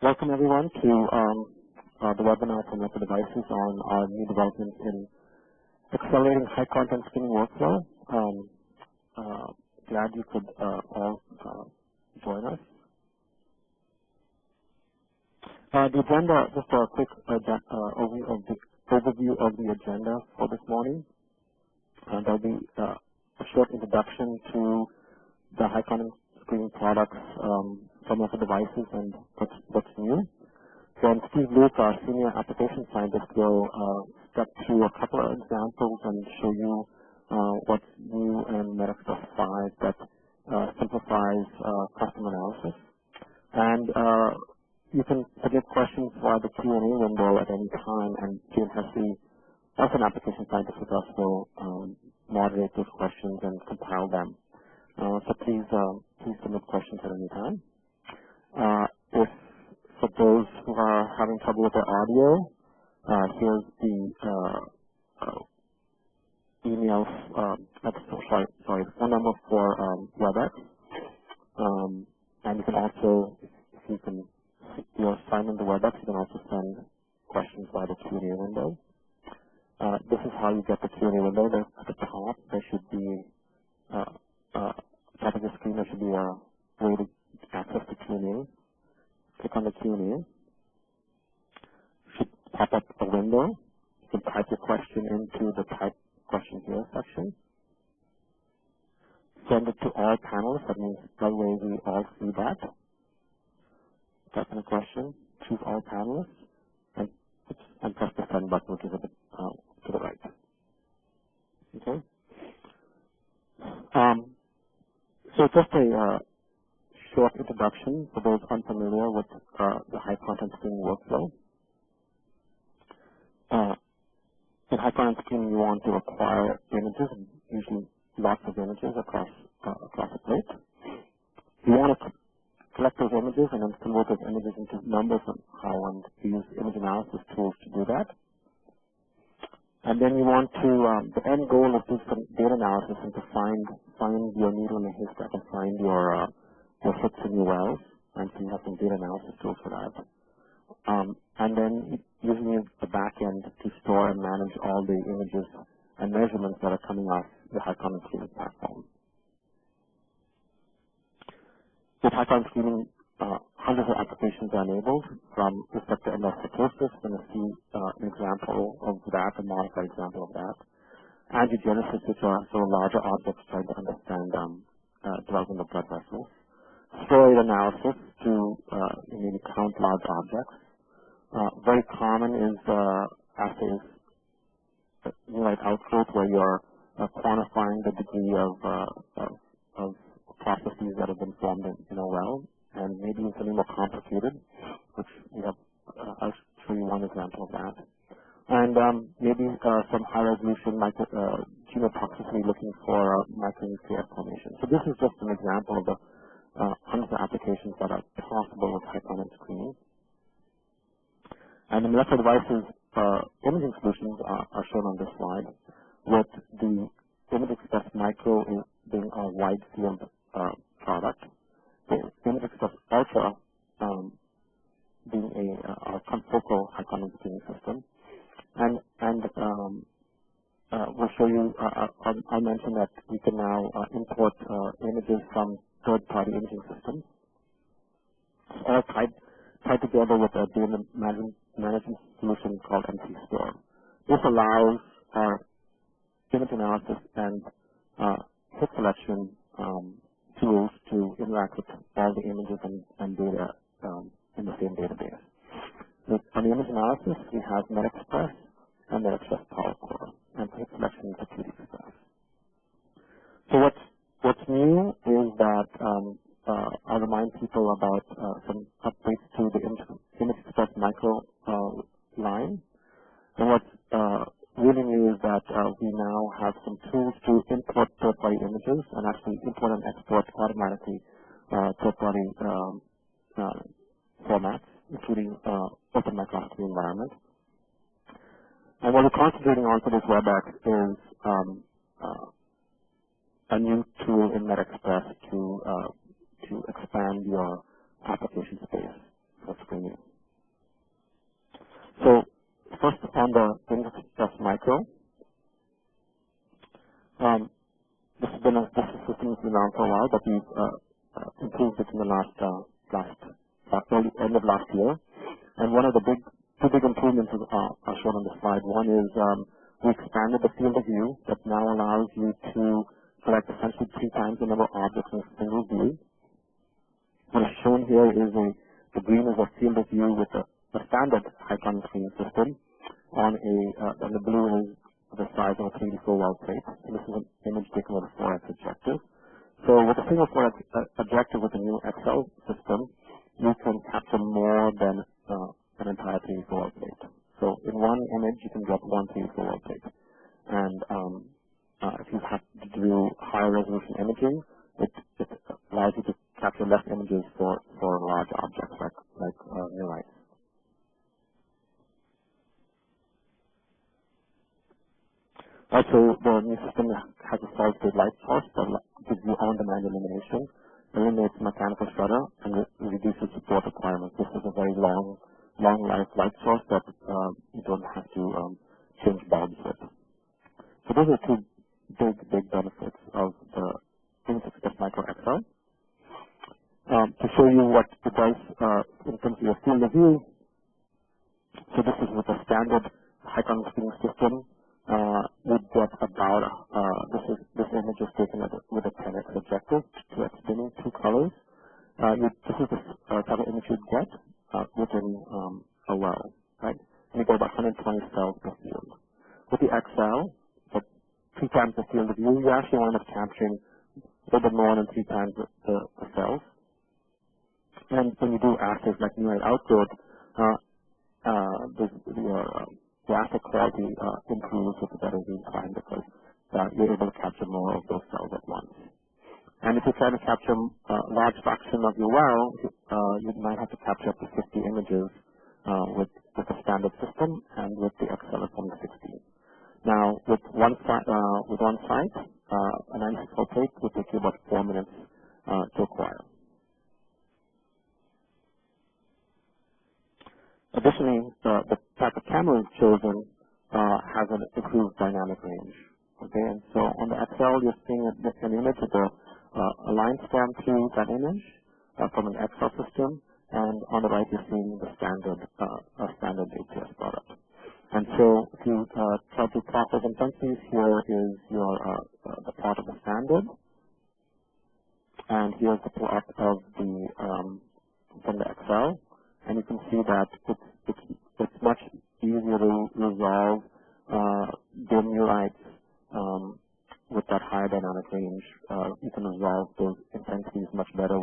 Welcome everyone to the webinar from Receptor Devices on our new developments in accelerating high content screening workflow. Glad you could all join us. The agenda, just a quick overview of the agenda for this morning. There'll be a short introduction to the high content screening products from Receptor Devices and what's new. Then Steve Luke, our senior application scientist, will step through a couple of examples and show you what's new in MetaXpress 5 that simplifies custom analysis. And you can submit questions via the Q&A window at any time, and Jane Hesse, also an application scientist with us, will moderate those questions and compile them. So please submit questions at any time. If for those who are having trouble with their audio, here's the email, phone number for WebEx. And you can also, if you're signed into WebEx, you can also send questions via the Q&A window. This is how you get the Q&A window. At the top, there should be top of the screen, there should be a way to access the Q&A. Click on the Q&A. Should pop up a window. You can type your question into the Type Question Here section. Send it to all panelists. That means that way we all see that. Type in a question. Choose all panelists. And press the send button, which is a bit to the right. Okay? So just a short introduction for those unfamiliar with the high content screening workflow. In high content screening, you want to acquire images, usually lots of images across a plate. You want to collect those images and then convert those images into numbers somehow, and use image analysis tools to do that. And then you want to, the end goal is to do some data analysis and to find your needle in the haystack and find your hits and your wells, and so you have some data analysis tools for that. And then using the back end to store and manage all the images and measurements that are coming off the high content screening platform. With high content screening, hundreds of applications are enabled, from Receptor Endocytosis, and you'll see an example of that, a modified example of that. Angiogenesis, which are sort of larger objects trying to understand development of blood vessels. Steroid analysis to maybe count large objects. Very common is assays, like High-Throughput, where you're quantifying the degree of processes that have been formed in a well, and maybe it's a little more complicated, which we have. I'll show you one example of that. And maybe some high-resolution genotoxicity, looking for micronuclear formation. So this is just an example of the hundreds of applications that are possible with high content screening. And the Receptor Devices imaging solutions are shown on this slide, with the ImageXpress Micro being a wide field product, the ImageXpress Ultra being a confocal high content screening system. And we'll show you, I'll mention that we can now import images from third-party imaging systems, all tied together with a data management solution called MC Store. This allows our image analysis and hit selection tools to interact with all the images and data in the same database. On the image analysis, we have MetaXpress and MetaXpress PowerCore, and hit selection is QDXpress. So what's new is that I'll remind people about some updates to the ImageXpress Micro line. And what's really new is that we now have some tools to import third-party images and actually import and export automatically third-party formats, including open microscopy environment. And what we're concentrating on for this WebEx is a new tool in MetaXpress to expand your application space for screening. around for a while, but we've improved it in the end of last year. And one of the two big improvements are shown on the slide. One is we expanded the field of view that now allows you to select essentially 3 times the number of objects in a single view. What is shown here is the green is a field of view with a standard high-con screen system, and the blue is the size of a 3D 4-well plate. And this is an image taken with a 4x objective. So with a single 4x objective with the new XL system, you can capture more than an entire 3D 4-well plate. So in one image, you can get one 3D 4-well plate. And if you have to do higher resolution imaging, it allows you to capture less images for large objects like neurites. Also, the new system has a solid-state light source that gives you on-demand illumination, eliminates mechanical shutter, and reduces support requirements. This is a very long-life light source that you don't have to change bulbs with. So those are two big benefits of the Endocytosis Micro XL. To show you what it does in terms of your field of view, so this is with a standard high-con screen system. We'd get about, this image is taken with a 10x objective, 2x dimming, 2 colors. This is the type of image you'd get within a well, right? And you get about 120 cells per field. With the XL, so 3 times the field of view, you actually wind up capturing a little bit more than 3 times the cells. And when you do assays like neurite outgrowth, the assay quality improves with the better zoom time because you're able to capture more of those cells at once. And if you're trying to capture a large fraction of your well, you might have to capture up to 50 images with the standard system, and with the XL it's only 16. Now, with one site, a 96 well plate would take you about 4 minutes to acquire. Additionally, the type of camera chosen has an improved dynamic range. Okay, and so on the XL, you're seeing an image with a line scan through that image from an XL system, and on the right, you're seeing the standard ATS product. And so, if you try to process intensities, here is the plot of the standard, and here's the plot of from the XL. And you can see that it's much easier to resolve dim neurites with that higher dynamic range. You can resolve those intensities much better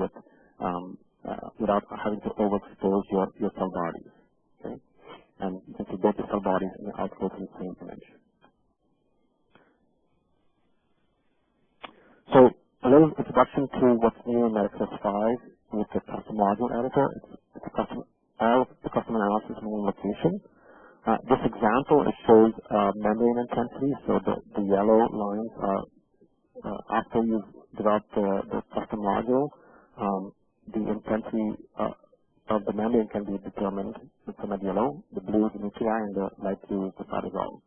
without having to overexpose your cell bodies. Okay? And you can see both the cell bodies and the outgrowth in the same image. So a little introduction to what's new in MetaXpress 5 with the custom module editor. It's all of the custom analysis in one location. This example, it shows membrane intensity. So the yellow lines are after you've developed the custom module, the intensity of the membrane can be determined with some of yellow. The blue is the nuclei, and the light blue is the cytosol.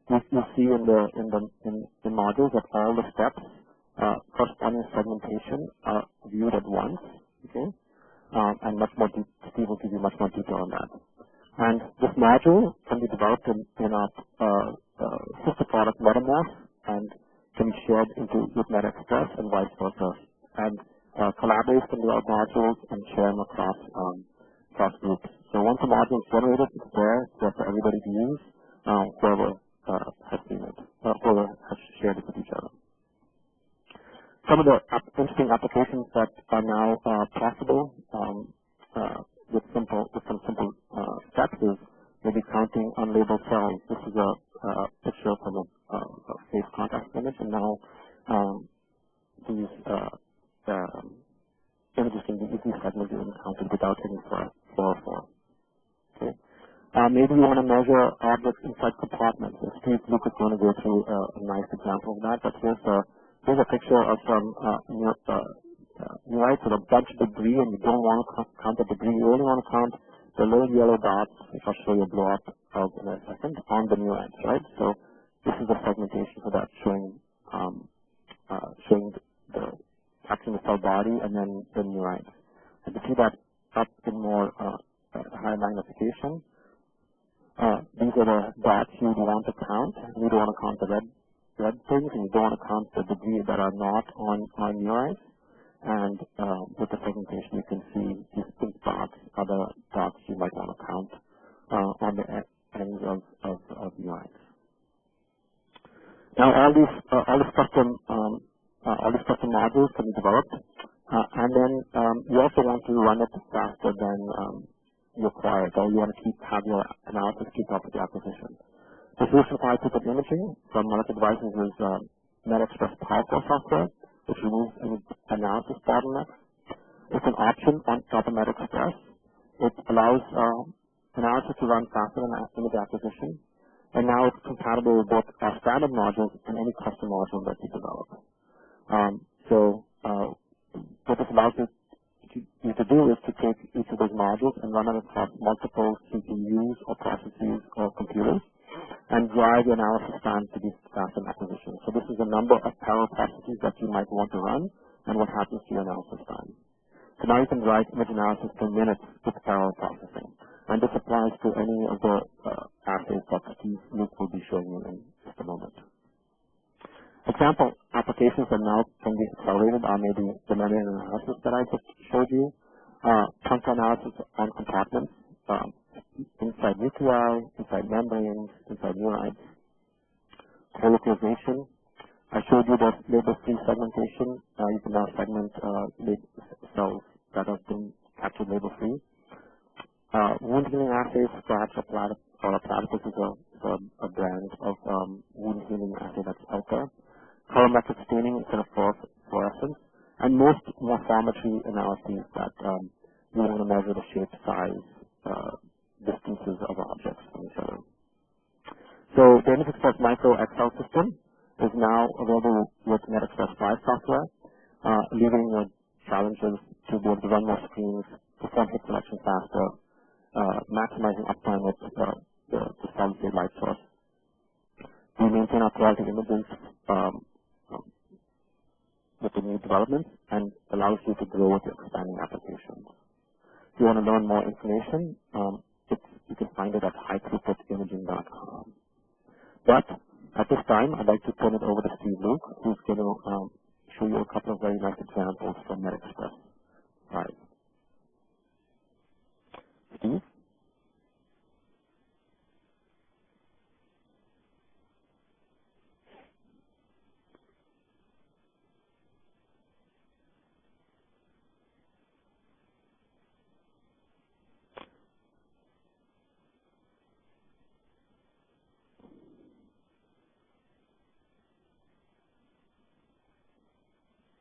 You see in modules that all the steps corresponding segmentation are viewed at once. Okay. And much more Steve will give you much more detail on that. And this module can be developed in our sister product Metamorph, and can be shared with MetaXpress and vice versa. And collaborators can develop modules and share them across groups. So once a module is generated, it's there for everybody to use, whoever has seen it, whoever has shared it with each other. Some of the interesting applications that are now possible with some simple steps is maybe counting unlabeled cells. This is a picture from a phase contact image, and now these images can be easily segmented and counted without any fluorophore. Okay. Maybe you want to measure objects inside compartments. Steve Luke is going to go through a nice example of that, but here's a picture of some neurites with a bunch of debris, and you don't want to count the debris. You only want to count the little yellow dots, which I'll show you a blow up of in a second, on the neurites, right? So this is the segmentation for that, showing showing capturing the cell body and then the neurites. And to see that up in more high magnification, these are the dots you would want to count. You don't want to count the red things, and you don't want to count the debris that are not on neurites. And with the presentation, you can see these pink dots, other dots you might want to count on the ends of neurites. Now, all these custom modules can be developed, and then you also want to run it faster than you acquire it, or you want to have your analysis keep up with the acquisition. The solution for high-throughput imaging from molecular devices is MedExpress PowerFlow software, which removes any analysis bottlenecks. It's an option on top of MedExpress. It allows analysis to run faster than image acquisition, and now it's compatible with both our standard modules and any custom module that we develop. What this allows you to do is to take each of those modules and run it across multiple CPUs or processes or computers and drive the analysis time to be faster than acquisition. So this is the number of parallel processes that you might want to run and what happens to your analysis time. So now you can drive image analysis per minute with parallel processing. And this applies to any of the assays that Steve Luke will be showing you in just a moment. Example applications that now can be accelerated are maybe the membrane analysis that I just showed you, puncture analysis on compartments, inside nuclei, inside membranes, inside neurites, colocalization. I showed you that label-free segmentation. You can now segment cells that have been captured label-free. Wound healing assays, perhaps a platypus is a brand of wound healing assay that's out there. Colorimetric staining instead of fluorescence, and most morphometry analyses that you want to measure the shape, size, distances of objects from each other. So the MedExpress Micro Excel system is now available with MedExpress 5 software, leaving the challenges to be able to run more screens, perform hit selection faster, maximizing uptime with the solid-state light source. We maintain our quality images with the new developments and allows you to grow with your expanding applications. If you want to learn more information, you can find it at high-throughputimaging.com. But at this time, I'd like to turn it over to Steve Luke, who's going to show you a couple of very nice examples from MedExpress 5. Steve?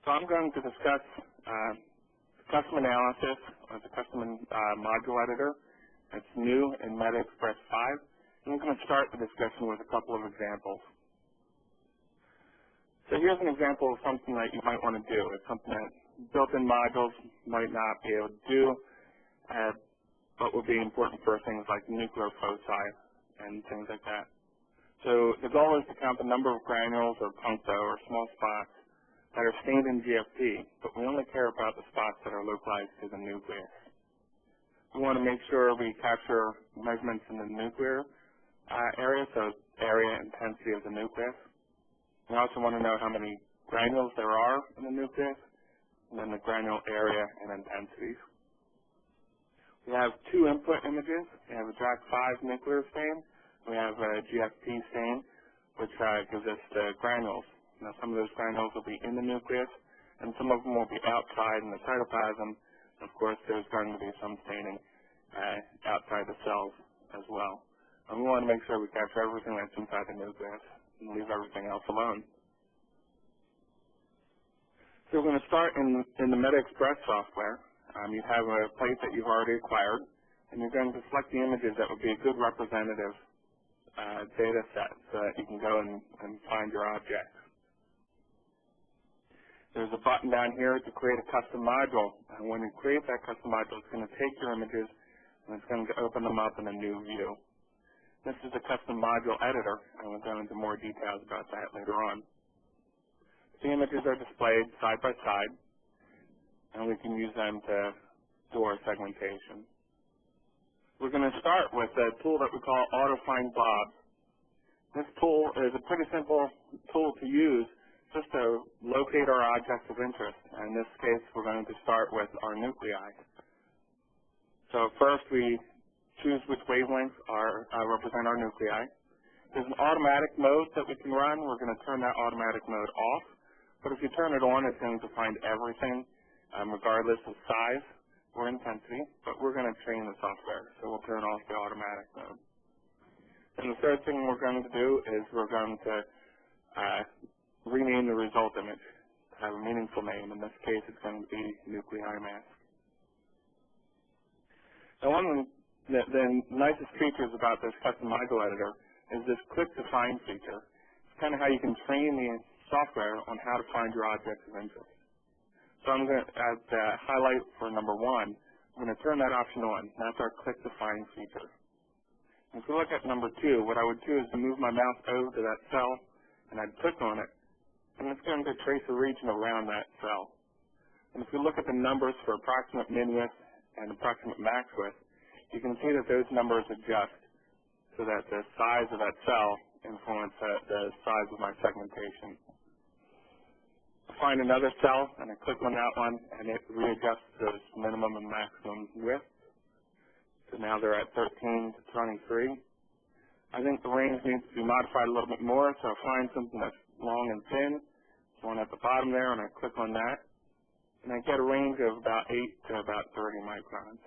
So I'm going to discuss custom analysis or the custom module editor. It's new in MedExpress 5. And I'm going to start the discussion with a couple of examples. So here's an example of something that you might want to do. It's something that built-in modules might not be able to do, but would be important for things like nuclear foci and things like that. So the goal is to count the number of granules or puncta or small spots that are stained in GFP, but we only care about the spots that are localized to the nucleus. We want to make sure we capture measurements in the nuclear area, so area and intensity of the nucleus. We also want to know how many granules there are in the nucleus, and then the granule area and intensities. We have two input images. We have a DRAC5 nuclear stain. We have a GFP stain, which gives us the granules. Now, some of those granules will be in the nucleus, and some of them will be outside in the cytoplasm. Of course, there's going to be some staining outside the cells as well. And we want to make sure we capture everything that's inside the nucleus and leave everything else alone. So we're going to start in the MedExpress software. You have a plate that you've already acquired, and you're going to select the images that would be a good representative data set so that you can go and find your objects. There's a button down here to create a custom module, and when you create that custom module, it's going to take your images and it's going to open them up in a new view. This is the custom module editor, and we'll go into more details about that later on. To The images are displayed side by side, and we can use them to do our segmentation. We're going to start with a tool that we call Auto-Find Blob. This tool is a pretty simple tool to use just to locate our objects of interest. And in this case, we're going to start with our nuclei. So first, we choose which wavelengths represent our nuclei. There's an automatic mode that we can run. We're going to turn that automatic mode off. But if you turn it on, it's going to find everything, regardless of size or intensity. But we're going to train the software, so we'll turn off the automatic mode. And the third thing we're going to do is we're going to rename the result image to have a meaningful name. In this case, it's going to be nuclei mask. Now, one of the nicest features about this custom module editor is this click to find feature. It's kind of how you can train the software on how to find your objects of interest. So I'm going to highlight for number 1, I'm going to turn that option on. That's our click to find feature. If we look at number 2, what I would do is to move my mouse over to that cell, and I'd click on it, and it's going to trace a region around that cell. And if we look at the numbers for approximate min width and approximate max width, you can see that those numbers adjust so that the size of that cell influence the size of my segmentation. I find another cell, and I click on that one, and it readjusts those minimum and maximum width. So now they're at 13 to 23. I think the range needs to be modified a little bit more, so I find something that's long and thin. There's one at the bottom there, and I click on that. And I get a range of about 8 to about 30 microns.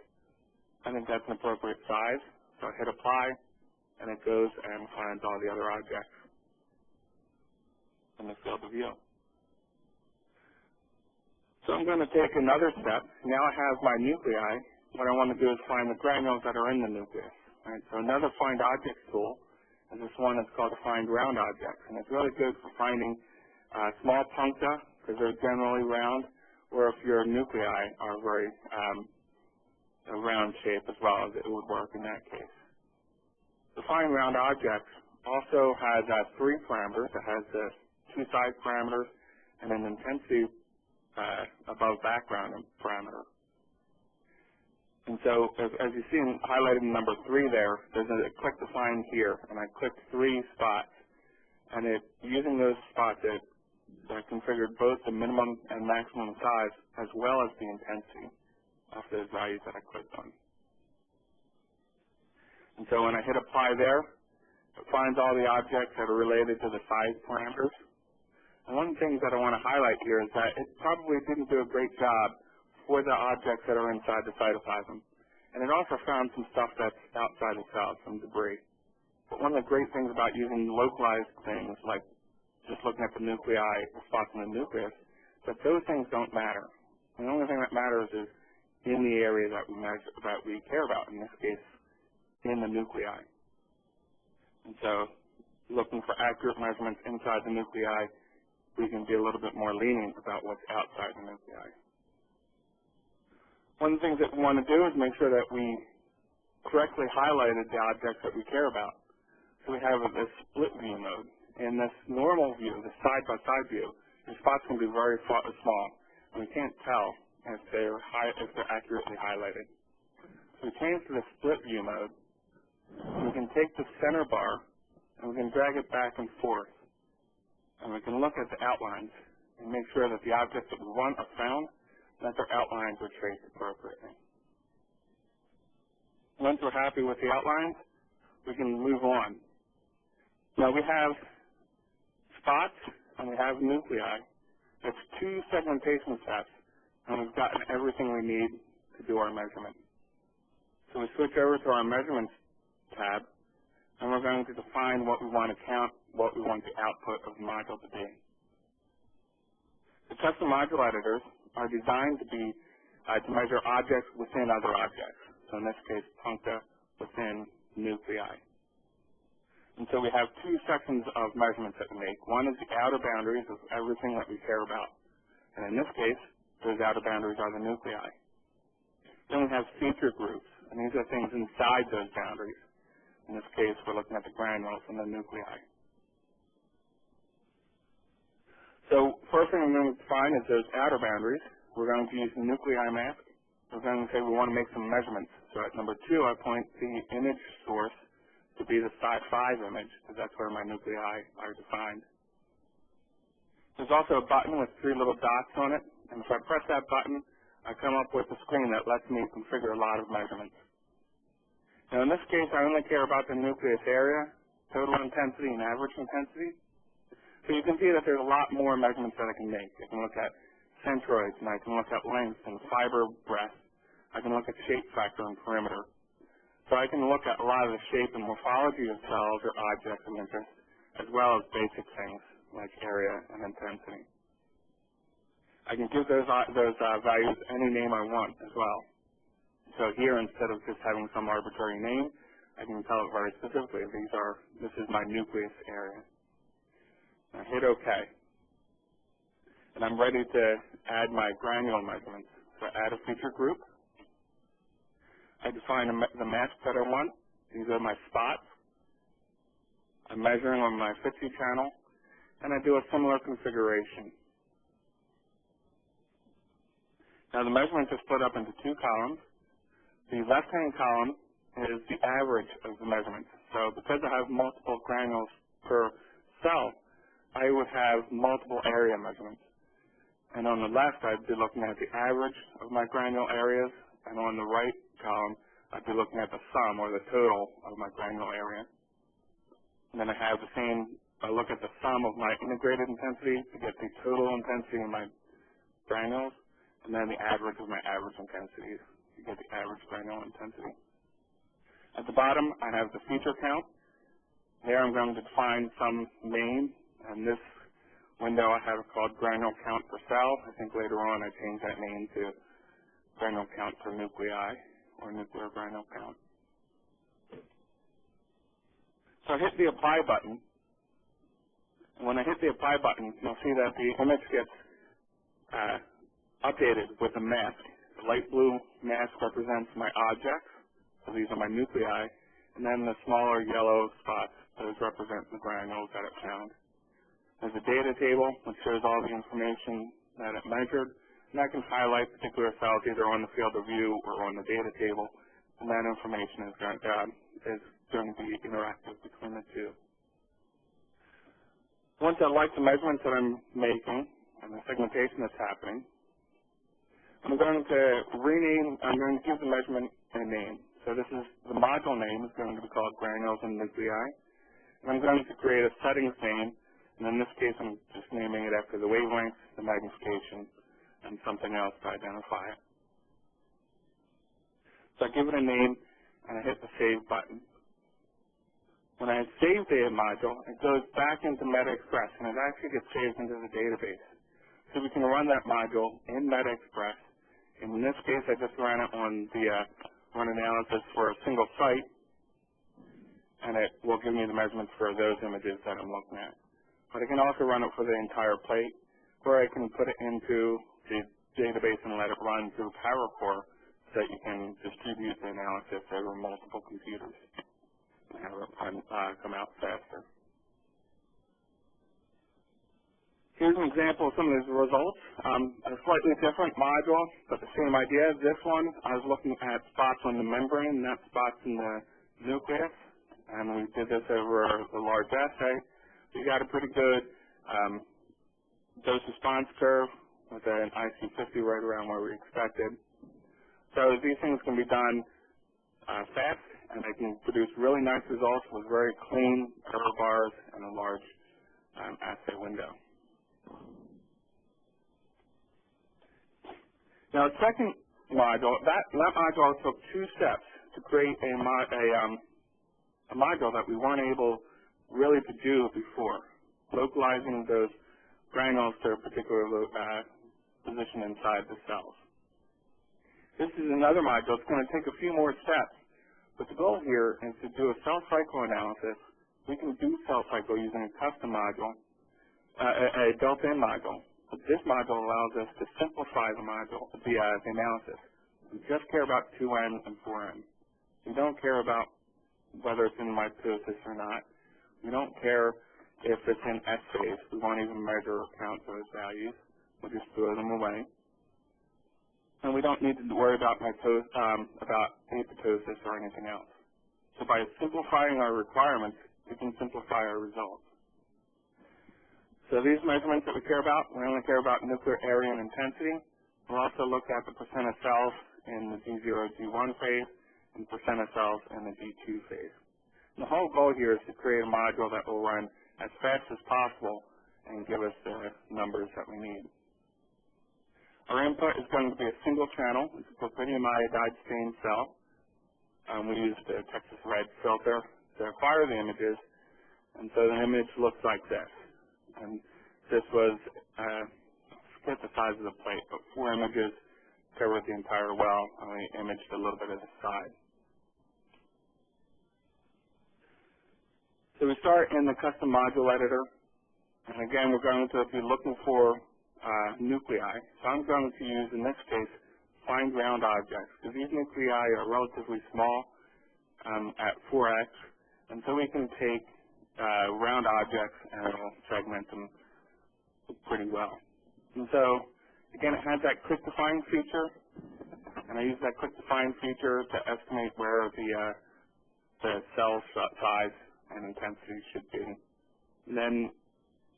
I think that's an appropriate size, so I hit apply, and it goes and finds all the other objects in the field of view. So I'm going to take another step. Now I have my nuclei. What I want to do is find the granules that are in the nucleus. Right? So another find objects tool is this one that's called find round objects, and it's really good for finding small puncta, because they're generally round, or if your nuclei are very a round shape as well, it would work in that case. The find round objects also has 3 parameters. It has the 2 size parameters and an intensity above background parameter. And so, as you see highlighted in number 3 there, there's a click to find here, and I clicked 3 spots, and using those spots, it configured both the minimum and maximum size as well as the intensity of those values that I clicked on. And so when I hit apply there, it finds all the objects that are related to the size parameters. And one of the things that I want to highlight here is that it probably didn't do a great job for the objects that are inside the cytoplasm. And it also found some stuff that's outside the cell, some debris. But one of the great things about using localized things, like just looking at the nuclei, the spots in the nucleus, that those things don't matter. And the only thing that matters is in the area that we care about, in this case, in the nuclei. And so, looking for accurate measurements inside the nuclei, we can be a little bit more lenient about what's outside the nuclei. One of the things that we want to do is make sure that we correctly highlighted the objects that we care about. So we have this split view mode. In this normal view, the side-by-side view, the spots can be very small, and we can't tell if they're accurately highlighted. So we change to the split view mode. We can take the center bar, and we can drag it back and forth. And we can look at the outlines and make sure that the objects that we want are found, and that their outlines are traced appropriately. Once we're happy with the outlines, we can move on. Now we have spots and we have nuclei. That's 2 segmentation steps, and we've gotten everything we need to do our measurement. So we switch over to our measurements tab, and we're going to define what we want to count, what we want the output of the module to be. The custom module editors are designed to be to measure objects within other objects. So in this case, puncta within nuclei. And so we have 2 sections of measurements that we make. One is the outer boundaries of everything that we care about. And in this case, those outer boundaries are the nuclei. Then we have feature groups, and these are things inside those boundaries. In this case, we're looking at the granules and the nuclei. So So first thing I'm going to define is those outer boundaries. We're going to use the nuclei mask. We're going to say we want to make some measurements. So at number 2, I point the image source to be the Psi5 image, because that's where my nuclei are defined. There's also a button with 3 little dots on it, and if I press that button, I come up with a screen that lets me configure a lot of measurements. Now in this case, I only care about the nucleus area, total intensity, and average intensity. So you can see that there's a lot more measurements that I can make. I can look at centroids, and I can look at length and fiber breadth. I can look at shape factor and perimeter. So I can look at a lot of the shape and morphology of cells or objects of interest, as well as basic things like area and intensity. I can give those values any name I want as well. So here, instead of just having some arbitrary name, I can tell it very specifically. This is my nucleus area. I hit OK. And I'm ready to add my granule measurements. So add a feature group. I define the mask that I want. These are my spots. I'm measuring on my 50 channel, and I do a similar configuration. Now the measurements are split up into 2 columns. The left-hand column is the average of the measurements. So because I have multiple granules per cell, I would have multiple area measurements. And on the left, I'd be looking at the average of my granule areas, and on the right column, I'd be looking at the sum or the total of my granule area. And then I have the same, I look at the sum of my integrated intensity to get the total intensity of my granules, and then the average of my average intensities to get the average granule intensity. At the bottom, I have the feature count. Here I'm going to define some name, and this window I have it called granule count per cell. I think later on I change that name to granule count per nuclei, or nuclear granule count. So I hit the apply button, and when I hit the apply button, you'll see that the image gets updated with a mask. The light blue mask represents my objects, so these are my nuclei, and then the smaller yellow spots, those represent the granules that it found. There's a data table which shows all the information that it measured, and I can highlight particular cells either on the field of view or on the data table, and that information is going to be interactive between the 2. Once I like the measurements that I'm making and the segmentation that's happening, I'm going to give the measurement a name. So this is, the module name is going to be called granules and nuclei. And I'm going to create a settings name, and in this case I'm just naming it after the wavelength, the magnification, and something else to identify it. So I give it a name, and I hit the Save button. When I save the module, it goes back into MetaExpress, and it actually gets saved into the database. So we can run that module in MetaExpress. In this case, I just ran it on the run analysis for a single site, and it will give me the measurements for those images that I'm looking at. But I can also run it for the entire plate, where I can put it into the database and let it run through PowerCore so that you can distribute the analysis over multiple computers and have it come out faster. Here's an example of some of these results. A slightly different module, but the same idea. This one, I was looking at spots on the membrane, not spots in the nucleus, and we did this over a large assay. We got a pretty good dose-response curve with an IC50 right around where we expected. So these things can be done fast, and they can produce really nice results with very clean error bars and a large assay window. Now, the second module, that module took 2 steps to create a module that we weren't able really to do before, localizing those granules to a particular position inside the cells. This is another module. It's going to take a few more steps, but the goal here is to do a cell cycle analysis. We can do cell cycle using a custom module, a built-in module. But this module allows us to simplify the module, the analysis. We just care about 2N and 4N. We don't care about whether it's in mitosis or not. We don't care if it's in S phase, we won't even measure or count those values. We'll just throw them away. And we don't need to worry about apoptosis or anything else. So by simplifying our requirements, we can simplify our results. So these measurements that we care about, we only care about nuclear area and intensity. We'll also look at the percent of cells in the G0, G1 phase and percent of cells in the G2 phase. And the whole goal here is to create a module that will run as fast as possible and give us the numbers that we need. Our input is going to be a single channel. It's a platinum iodide stained cell. We use the Texas red filter to acquire the images, and so the image looks like this. And this was, I forget the size of the plate, but 4 images covered the entire well. I imaged a little bit of the side. So we start in the custom module editor, and again we're going to be looking for nuclei. So I'm going to use, in this case, find round objects, because these nuclei are relatively small at 4x, and so we can take round objects and it'll segment them pretty well. And so, again, it has that click to find feature, and I use that click to find feature to estimate where the cell size and intensity should be. And then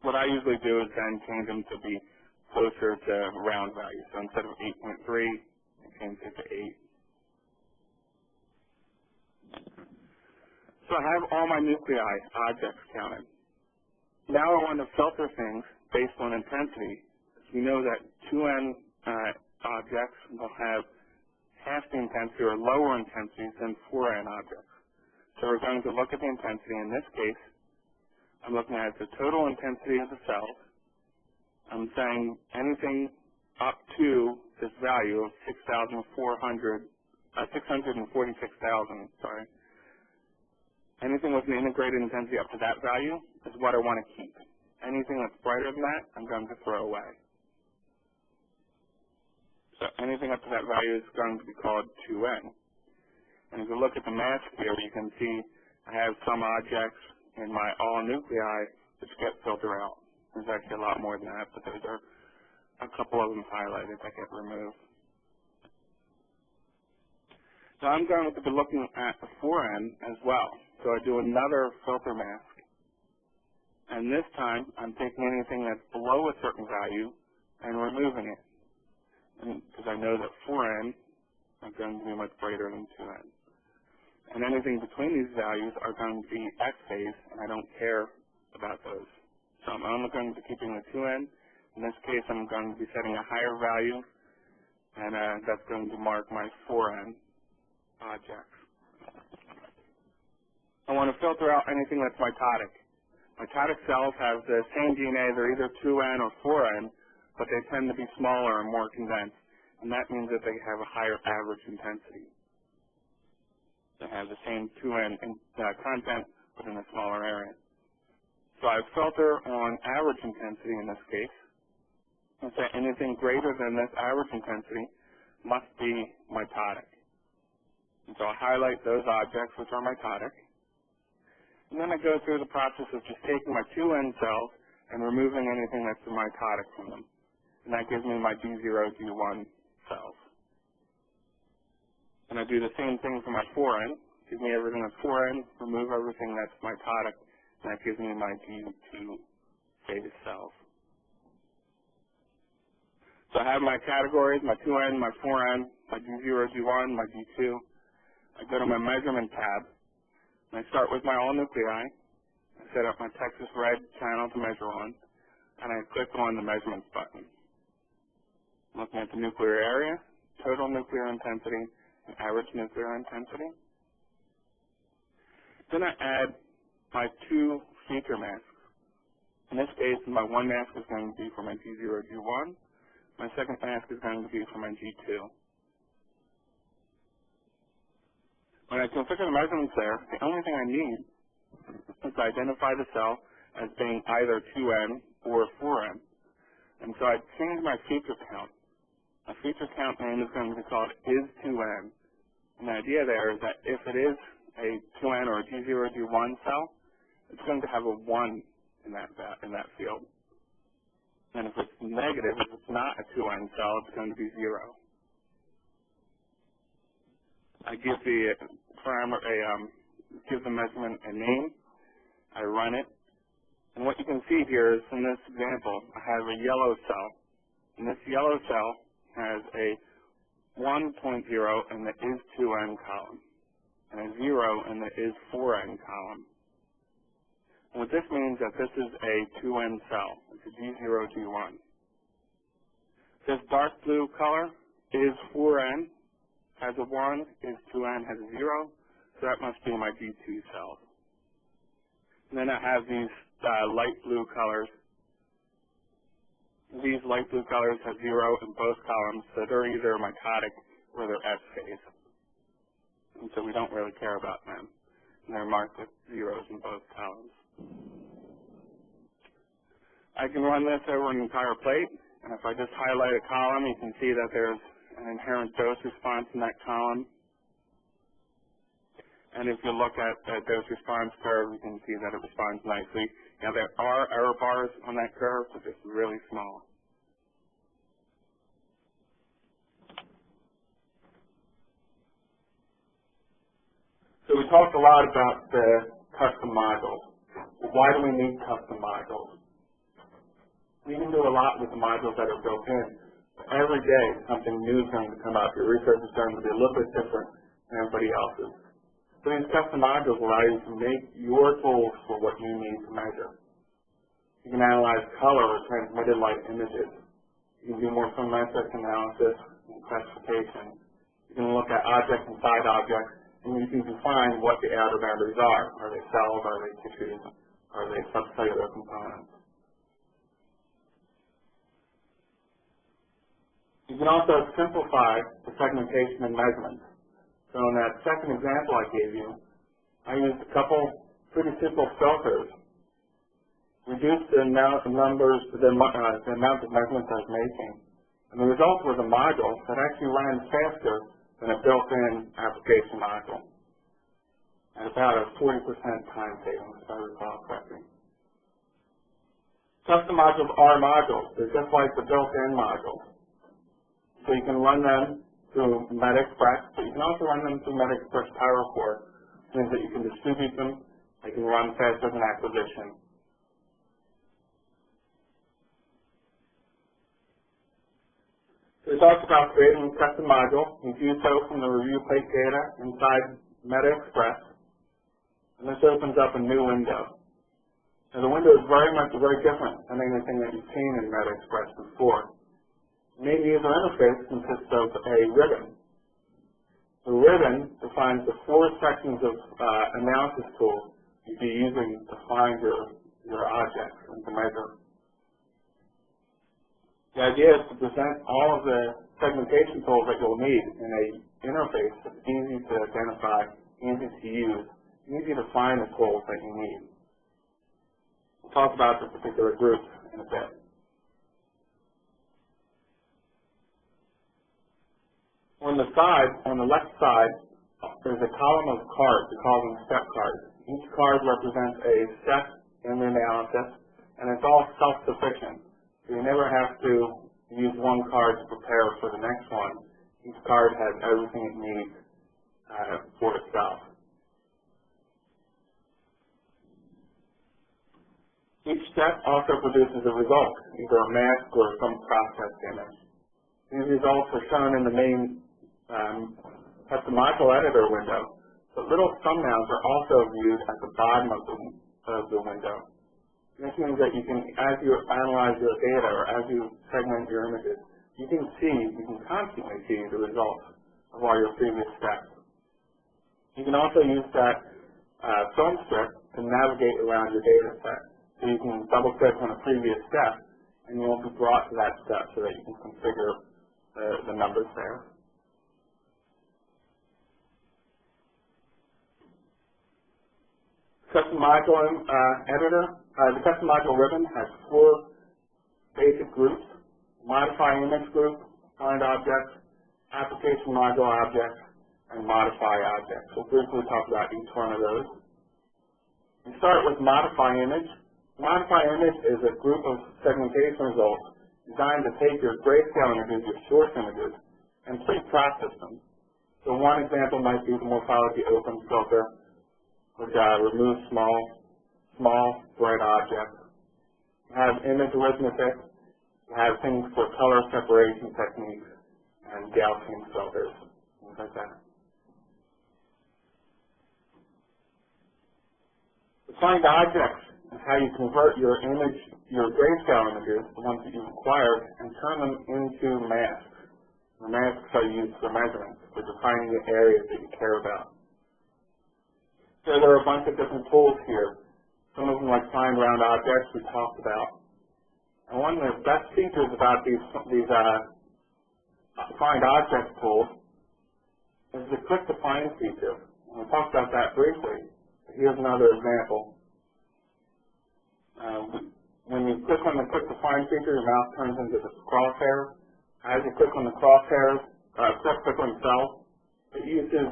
what I usually do is then change them to be closer to round values. So instead of 8.3, I change it to 8. So I have all my nuclei objects counted. Now I want to filter things based on intensity. We know that 2N objects will have half the intensity or lower intensity than 4N objects. So we're going to look at the intensity. In this case, I'm looking at the total intensity of the cells. I'm saying anything up to this value of 646,000, sorry. Anything with an integrated intensity up to that value is what I want to keep. Anything that's brighter than that, I'm going to throw away. So anything up to that value is going to be called 2N. And if you look at the mask here, you can see I have some objects in my all nuclei which get filtered out. There's actually a lot more than that, but those are a couple of them highlighted that get removed. So I'm going to be looking at the 4N as well. So I do another filter mask. And this time, I'm taking anything that's below a certain value and removing it. Because I know that 4N are going to be much greater than 2N. And anything between these values are going to be X phase, and I don't care about those. So I'm only going to be keeping the 2N. In this case, I'm going to be setting a higher value, and that's going to mark my 4N objects. I want to filter out anything that's mitotic. Mitotic cells have the same DNA. They're either 2N or 4N, but they tend to be smaller and more condensed, and that means that they have a higher average intensity. They have the same 2N content, but in a smaller area. So I filter on average intensity in this case, and say anything greater than this average intensity must be mitotic. And so I highlight those objects which are mitotic. And then I go through the process of just taking my 2N cells and removing anything that's mitotic from them. And that gives me my G0, G1 cells. And I do the same thing for my 4N. Give me everything that's 4N, remove everything that's mitotic, and that gives me my G2 phase cells. So I have my categories, my 2N, my 4N, my G0, G1, my G2. I go to my measurement tab, and I start with my all nuclei. I set up my Texas red channel to measure on, and I click on the measurements button. I'm looking at the nuclear area, total nuclear intensity, and average nuclear intensity. Then I add my 2 feature masks. In this case, my 1 mask is going to be for my G0, G1. My second mask is going to be for my G2. When I configure the measurements there, the only thing I need is to identify the cell as being either 2N or 4N. And so I change my feature count. My feature count name is going to be called is2N. And the idea there is that if it is a 2N or a G0, G1 cell, it's going to have a 1 in that field. And if it's negative, if it's not a 2N cell, it's going to be 0. I give the give the measurement a name. I run it, and what you can see here is in this example, I have a yellow cell, and this yellow cell has a 1.0 in the is 2N column, and a 0 in the is 4N column. And what this means is that this is a 2N cell. It's a G0, G1. This dark blue color is 4N, has a 1, is 2N, has a 0, so that must be my G2 cells. And then I have these light blue colors. These light blue colors have 0 in both columns, so they're either mitotic or they're S phase. And so we don't really care about them. And they're marked with 0s in both columns. I can run this over an entire plate, and if I just highlight a column, you can see that there's an inherent dose response in that column. And if you look at the dose response curve, you can see that it responds nicely. Now there are error bars on that curve, but it's really small. So we talked a lot about the custom modules. Why do we need custom modules? We can do a lot with the modules that are built in. Every day, something new is going to come up. Your research is going to be a little bit different than everybody else's. So these custom modules allow you to make your tools for what you need to measure. You can analyze color or transmitted light images. You can do morphometric analysis and classification. You can look at objects inside objects, and you can define what the outer boundaries are. Are they cells? Are they tissues? Are they subcellular components? You can also simplify the segmentation and measurements. So in that second example I gave you, I used a couple pretty simple filters, reduced the amount of measurements I was making, and the result was a module that actually ran faster than a built-in application module, at about a 40% time savings, if I recall correctly. Custom modules are modules. They're just like the built-in modules. So you can run them through MetaExpress, but you can also run them through MetaExpress Power4, which means that you can distribute them, they can run faster than acquisition. So we talked about creating a custom module. You do so from the review plate data inside MetaExpress, and this opens up a new window. Now the window is very different than anything that you've seen in MetaExpress before. The main user interface consists of a ribbon. The ribbon defines the 4 sections of analysis tools you'd be using to find your objects and to measure. The idea is to present all of the segmentation tools that you'll need in an interface that's easy to identify, easy to use, easy to find the tools that you need. We'll talk about the particular groups in a bit. On the left side, there's a column of cards. We call them step cards. Each card represents a step in the analysis, and it's all self-sufficient. So you never have to use one card to prepare for the next one. Each card has everything it needs for itself. Each step also produces a result, either a mask or some processed image. These results are shown in the main custom module editor window, but little thumbnails are also viewed at the bottom of the window. This means that you can, as you analyze your data or as you segment your images, you can constantly see the results of all your previous steps. You can also use that film strip to navigate around your data set. So you can double click on a previous step and you'll be brought to that step so that you can configure the numbers there. Custom module editor. The custom module ribbon has 4 basic groups: modify image group, find objects, application module objects, and modify objects. We'll briefly talk about each one of those. We start with modify image. Modify image is a group of segmentation results designed to take your grayscale images, your source images, and pre-process them. So one example might be the morphology open filter, which removes small, bright objects. You have image arithmetic. You have things for color separation techniques and Gaussian filters, things like that. Find objects is how you convert your image, your grayscale images, the ones that you've acquired, and turn them into masks. The masks are used for measurements, for defining the areas that you care about. So there are a bunch of different tools here. Some of them, like find round objects, we talked about. And one of the best features about these find objects tools is the click to find feature. And we talked about that briefly. Here's another example. When you click on the click to find feature, your mouse turns into the crosshair. As you click on the crosshairs, click on cells, it uses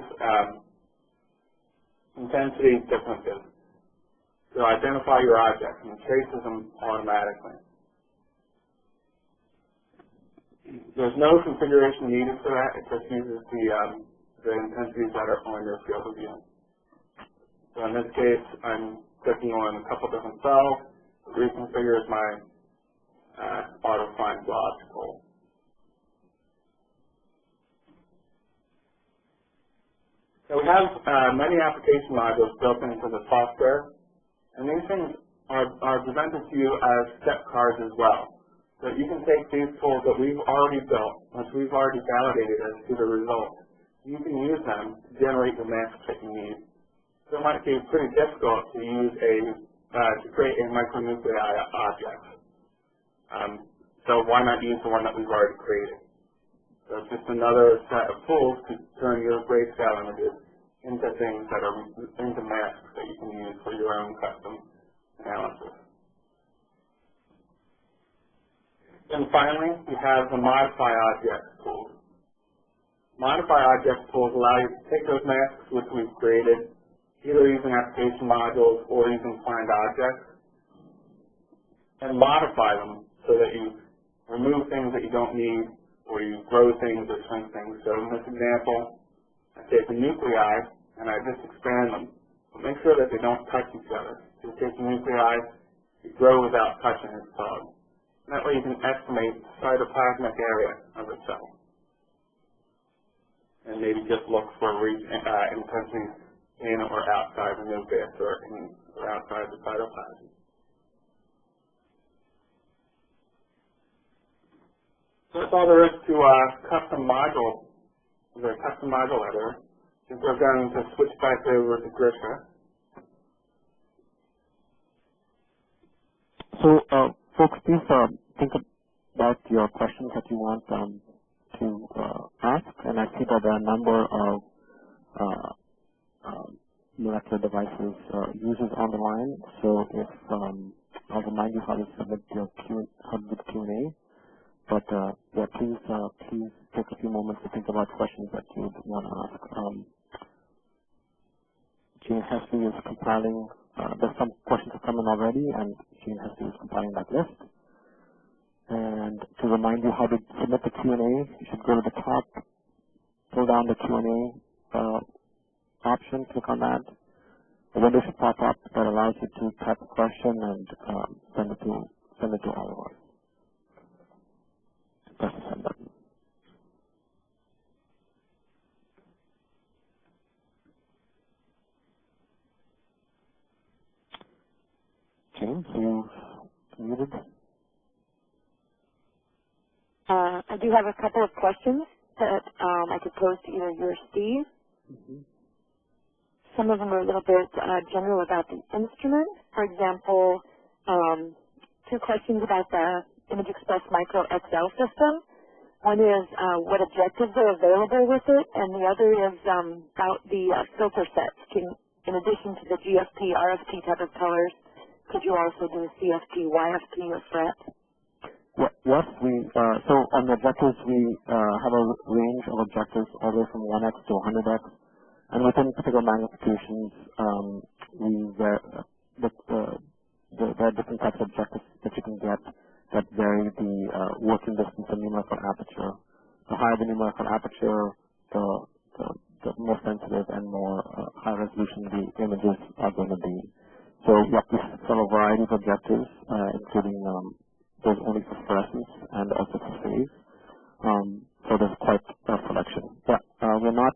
intensity differences to identify your objects and traces them automatically. There's no configuration needed for that. It just uses the intensities that are on your field of view. So in this case, I'm clicking on a couple different cells. It reconfigures my auto find blobs tool. So we have many application modules built into the software, and these things are presented to you as step cards as well. So you can take these tools that we've already built, which we've already validated as to the result. You can use them to generate the masks that you need. So it might be pretty difficult to use to create a micronuclei object. So why not use the one that we've already created? So it's just another set of tools to turn your grayscale images into things that are into masks that you can use for your own custom analysis. And finally, we have the Modify Objects tools. Modify Objects tools allow you to take those masks which we've created, either using application modules or using find objects, and modify them so that you remove things that you don't need, or you grow things or shrink things. So in this example, I take the nuclei and I just expand them. But make sure that they don't touch each other. So you take the nuclei, you grow without touching its code. And that way you can estimate the cytoplasmic area of a cell. And maybe just look for intensities in or outside the nucleus or outside the cytoplasm. So that's all there is to custom module, the custom module editor. I think we're going to switch back over to Grisha. So, folks, please think about your questions that you want to ask, and I see that there are a number of molecular devices users on the line. So, if I'll remind you how to submit your Q&A. But yeah, please take a few moments to think about questions that you want to ask. Jane Hesby is compiling. There's some questions that come in already, and Jane Hesby is compiling that list. And to remind you how to submit the Q&A, you should go to the top, pull down the Q&A option, click on that. A window should pop up that allows you to type a question and send it to all of us. Press the send button. James, are you muted? I do have a couple of questions that I could pose to either you or Steve. Mm-hmm. Some of them are a little bit general about the instrument. For example, two questions about the Image Express Micro XL system. One is what objectives are available with it, and the other is about the filter sets. In addition to the GFP, RFP type of colors, could you also do CFP, YFP, or FRET? Yes, so on the objectives, we have a range of objectives all the way from 1x to 100x. And within particular magnifications, there are different types of objectives that you can get that vary the working distance and numerical aperture. The higher the numerical aperture, the more sensitive and more high resolution the images are going to be. So you have to sell a variety of objectives, including those only for fluorescence and also for phase. So there's quite a selection. Yeah, we're not.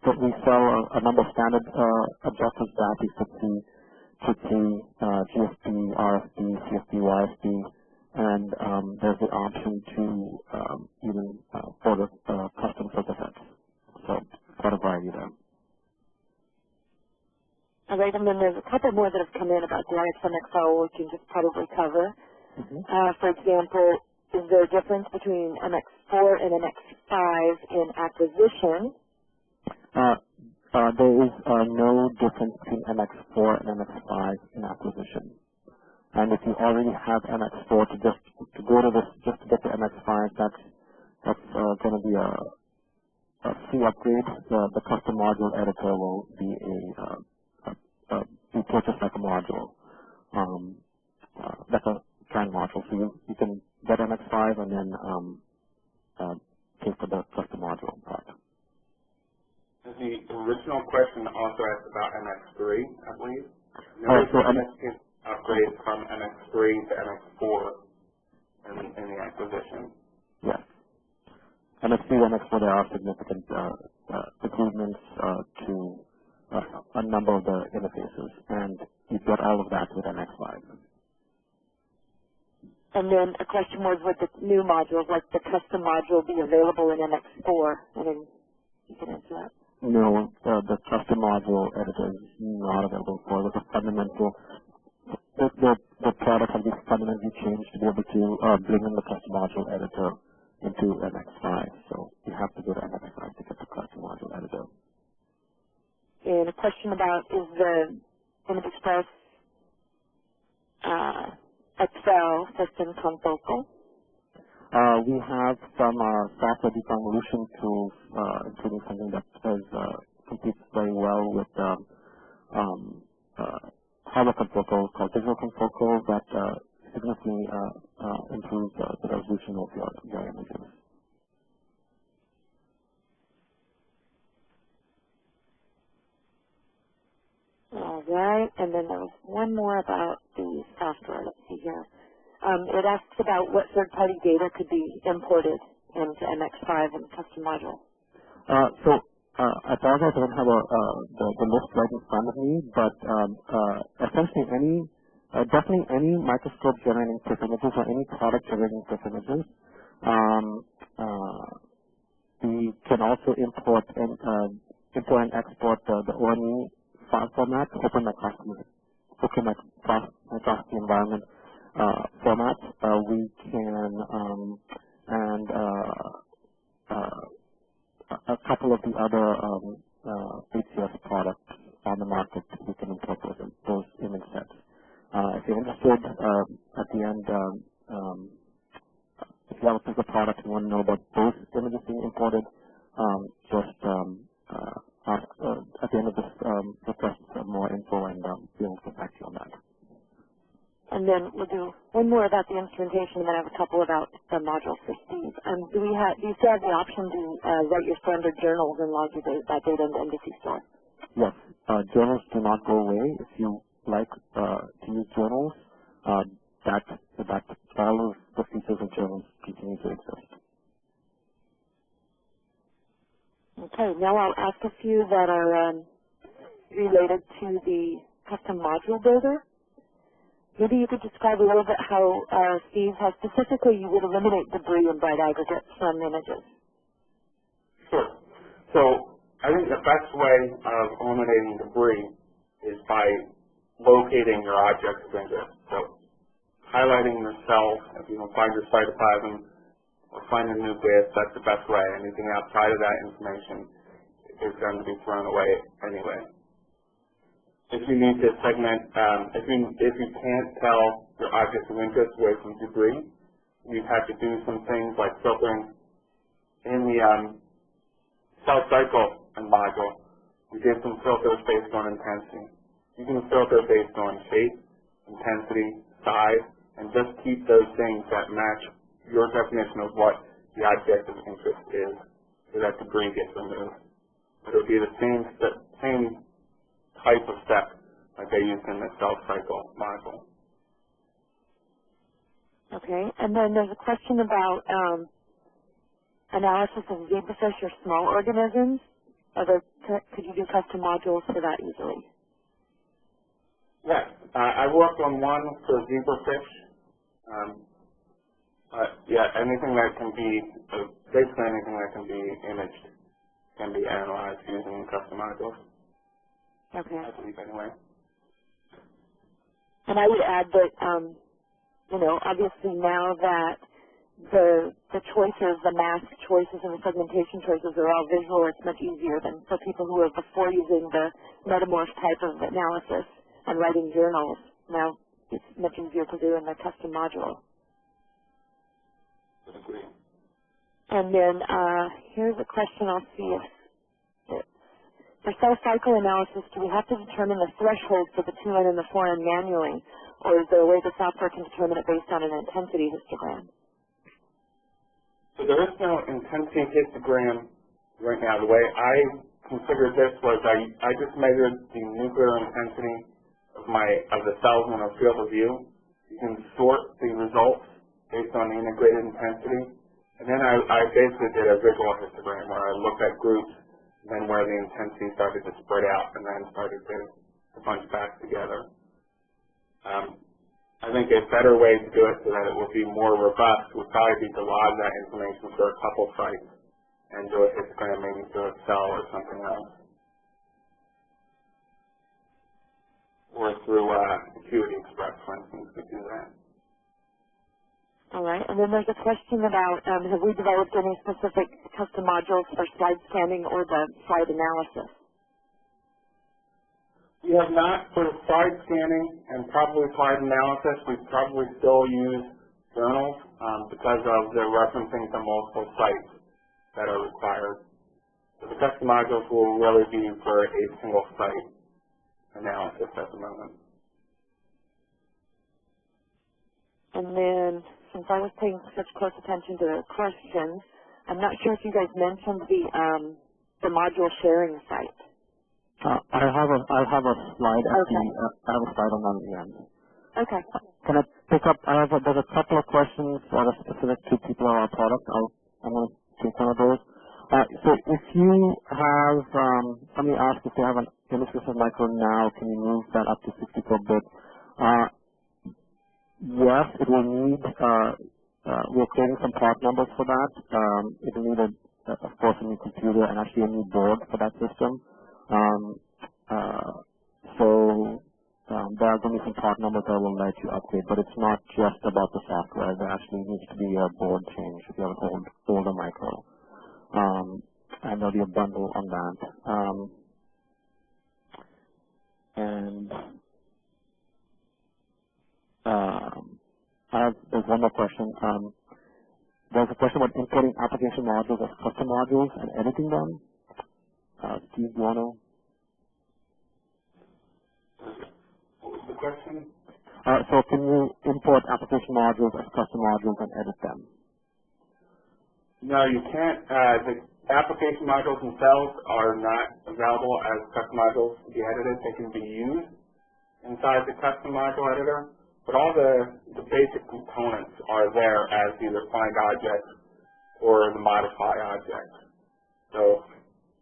We sell a number of standard objectives that you could see. GFP, RFP, CFP, YFP, and there's the option to even order custom filter sets. So quite a variety there. All right, and then there's a couple more that have come in about the IXMXO we can just probably cover. For example, is there a difference between MX4 and MX5 in acquisition? There is no difference between MX4 and MX5 in acquisition. And if you already have MX4, to go to this, just to get to MX5, that's going to be a free upgrade. The custom module editor will be be purchased like a module, like a trying module. So you can get MX5 and then pay for the custom module part. The original question also asked about MX3, I believe. So significant upgrade from MX3 to MX4 in the acquisition. Yes. MX3 and MX4, there are significant improvements to a number of the interfaces, and you get all of that with MX5. And then a question was, would the new modules, like the custom module, be available in MX4? And then you can answer that. No, the custom module editor is not available for it. It's a fundamental. The product has been fundamentally changed to be able to bring in the custom module editor into MX5. So you have to go to MX5 to get the custom module editor. And a question about, is the Image Express Excel system confocal? We have some software deconvolution tools, including something that competes very well with hardware confocal called digital confocal that significantly improves the resolution of your images. All right, and then there was one more about the software. Let's see here. It asks about what third-party data could be imported into MX5 and custom module. I apologize, I don't have the list right in front of me, but essentially definitely any microscope generating TIFF images or any product generating TIFF images, we can also import and export the ONE file format, open microscopy environment format. We can a couple of the other HCS products on the market, we can import those image sets. If you're interested, at the end, if you have a piece of product and you want to know about those images being imported, just ask at the end of this request for more info, and we'll get back to you on that. And then we'll do one more about the instrumentation, and then I have a couple about the module systems. Do you still have the option to write your standard journals and log that data into Embassy Store? Yes. Journals do not go away. If you like to use journals, that all of the features of journals continue to exist. Okay. Now I'll ask a few that are related to the custom module builder. Maybe you could describe a little bit how, Steve, how specifically you would eliminate debris and bright aggregates from images. Sure. So I think the best way of eliminating debris is by locating your objects of interest. So highlighting your cell, if you can find your cytoplasm or find a nucleus, that's the best way. Anything outside of that information is going to be thrown away anyway. If you need to segment, if you can't tell your objects of interest away from debris, you have to do some things like filtering. In the cell cycle module, we did some filters based on intensity. You can filter based on shape, intensity, size, and just keep those things that match your definition of what the object of interest is, so that debris gets removed. But it would be the same type of step like they used in the cell cycle module. Okay, and then there's a question about analysis of zebrafish or small organisms. Could you do custom modules for that easily? Yes, I worked on one for zebrafish. Yeah, anything that can be, basically anything that can be imaged can be analyzed using custom modules. Okay. I believe anyway. And I would add that, you know, obviously now that the choices, the mask choices and the segmentation choices are all visual, it's much easier than for people who were before using the metamorph type of analysis and writing journals. Now it's much easier to do in the custom module. I agree. And then here's a question, I'll see if it's, for cell cycle analysis, do we have to determine the threshold for the 2N and the 4N manually, or is there a way the software can determine it based on an intensity histogram? So there is no intensity histogram right now. The way I configured this was I just measured the nuclear intensity of the cells in a field of view. You can sort the results based on the integrated intensity. And then I basically did a visual histogram where I looked at groups, and then where the intensity started to spread out and then started to bunch back together. I think a better way to do it so that it would be more robust would probably be to log that information for a couple sites and do a histogram maybe through Excel or something else. Or through Acuity Express, for instance, we do that. All right, and then there's a question about have we developed any specific custom modules for slide scanning or the slide analysis? We have not for slide scanning and probably slide analysis. We probably still use journals because of the referencing to multiple sites that are required. So the custom modules will really be for a single site analysis at the moment. And then, since I was paying such close attention to the questions, I'm not sure if you guys mentioned the module sharing site. I have a slide at Okay. I have a slide on the end. Okay. Can I pick up? There's a couple of questions that are specific to people on our product. I'm going to take one of those. So if you have, somebody asked if they have an image system micro now, can you move that up to 64-bit? Yes, it will need, we're creating some part numbers for that. It will need, of course, a new computer and actually a new board for that system. There are going to be some part numbers that will let you upgrade, but it's not just about the software. There actually needs to be a board change if you have an older micro. And there'll be a bundle on that. There's one more question. There's a question about importing application modules as custom modules and editing them. Steve, do you want to? What was the question? So can you import application modules as custom modules and edit them? No, you can't. The application modules themselves are not available as custom modules to be edited. They can be used inside the custom module editor, but all the basic components are there as either find objects or the modify objects. So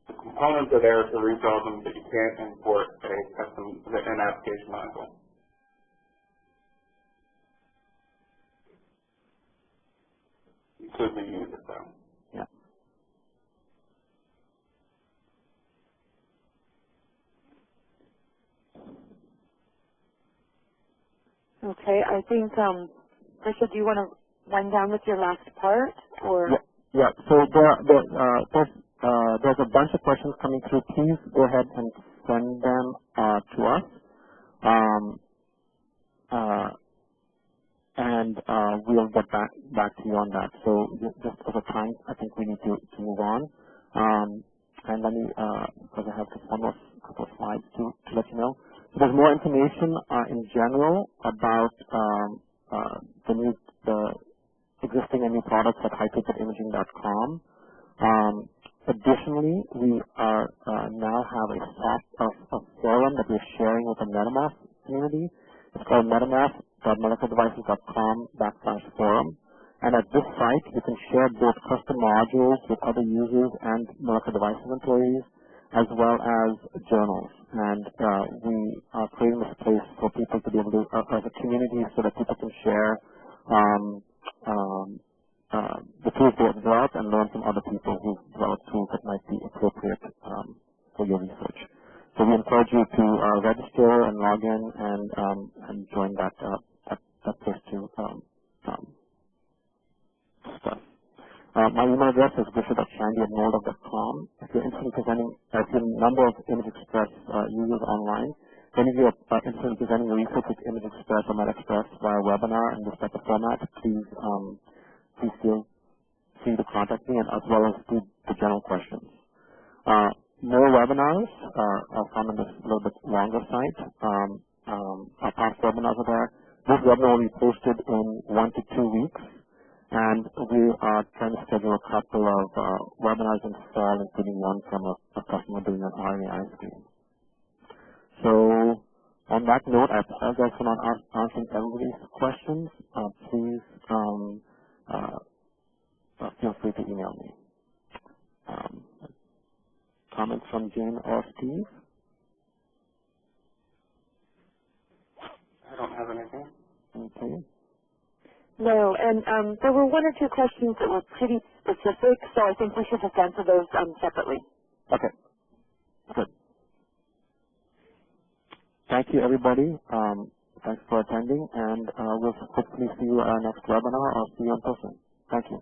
the components are there to rebuild them, but you can't import an application module. You could reuse it though. Yeah. Okay, I think, Tricia, do you want to wind down with your last part, or? Yeah. So there's a bunch of questions coming through. Please go ahead and send them to us. And we'll get back to you on that. So just over time, I think we need to move on. And let me, because I have just one more couple of slides to let you know. So there's more information in general about the existing and new products at high-throughputimaging.com. Additionally, we are now have a forum that we're sharing with the MetaMask community. It's called metamask.moleculardevices.com/forum. And at this site, you can share both custom modules with other users and molecular devices employees, as well as journals. And we are creating this place for people to be able to, as a community, so that people can share the tools they have developed and learn from other people who've developed tools that might be appropriate for your research. So we encourage you to register and log in and join that place to stuff. My email address is bishop.shandy@moldov.com. If you're interested in presenting, if you're a number of ImageExpress users online, if any of you are interested in presenting research with ImageExpress or MetaExpress via webinar in this type of format, please feel free to contact me, and as well as do the general questions. More webinars are found on this little bit longer site. Our past webinars are there. This webinar will be posted in 1 to 2 weeks, and we are trying to schedule a couple of webinars in the fall, including one from a customer doing an RNA screen. So on that note, I apologize for not answering everybody's questions. Please feel free to email me. Comments from Jane or Steve? I don't have anything. Okay. No, and there were 1 or 2 questions that were pretty specific, so I think we should just answer those separately. Okay. Good. Thank you, everybody. Thanks for attending, and we'll hopefully see you at our next webinar or see you in person. Thank you.